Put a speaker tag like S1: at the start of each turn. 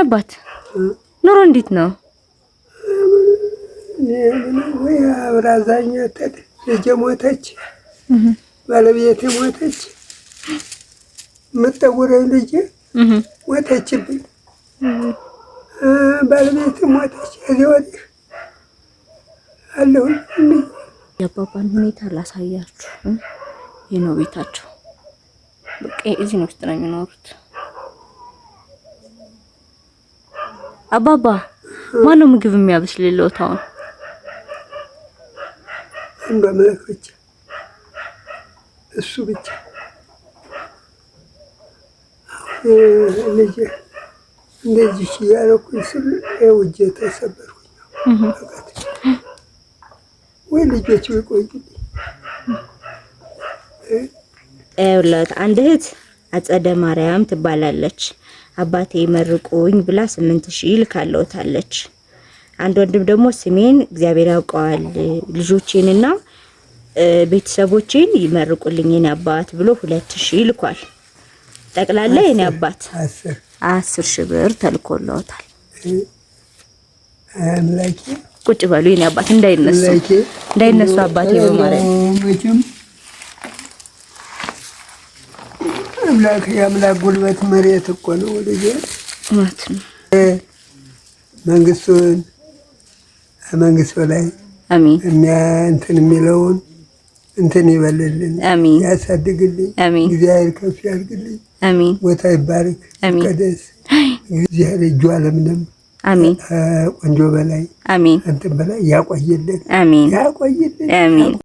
S1: አባት ኑሮ እንዴት ነው?
S2: ወይ አብራዛኛ ተደ ልጄ ሞተች፣ ባለቤቴ ሞተች፣ የምትጠውረኝ ልጄ ሞተችብኝ፣ ባለቤቴ ሞተች። እዚህ ወዲህ አለሁ።
S1: የአባባን ሁኔታ ላሳያችሁ። ይህ ነው ቤታቸው። በቃ እዚህ ነው ውስጥ ነው የሚኖሩት። አባባ ማነው ምግብ የሚያበስልልዎት? አሁን
S2: አንዱ አምላክ ብቻ፣ እሱ ብቻ። ልጄ እንደዚህ እያደረኩኝ ስል እጄ ተሰበርኩኝ። ወይ ልጆች ቢቆዩልኝ።
S1: ይኸውልዎት አንድ እህት አጸደ ማርያም ትባላለች። አባቴ መርቁኝ ብላ 8000 ልካለውታለች። አንድ ወንድም ደግሞ ስሜን እግዚአብሔር ያውቀዋል ልጆቼንና ቤተሰቦቼን ይመርቁልኝ የኔ አባት ብሎ 2000 ልኳል። ጠቅላላ የኔ አባት 10,000 ብር ተልኮልዎታል።
S2: አምላኬ
S1: ቁጭ በሉ የኔ አባት እንዳይነሱ አባቴ በማርያም
S2: አምላክ የአምላክ ጉልበት መሬት እኮ ነው። ልጄ
S1: ማለት ነው።
S2: መንግስቱን መንግስት በላይ
S1: አሜን
S2: እንትን የሚለውን እንትን ይበልልን፣
S1: አሜን
S2: ያሳድግልኝ፣
S1: አሜን
S2: እግዚአብሔር ከፍ ያድርግልኝ፣
S1: አሜን
S2: ቦታ ይባርክ፣ ቀደስ እግዚአብሔር እጁ ለምለም፣
S1: አሜን
S2: ቆንጆ በላይ
S1: አሜን
S2: እንትን በላይ ያቆይልን፣
S1: አሜን
S2: ያቆይልን፣
S1: አሜን።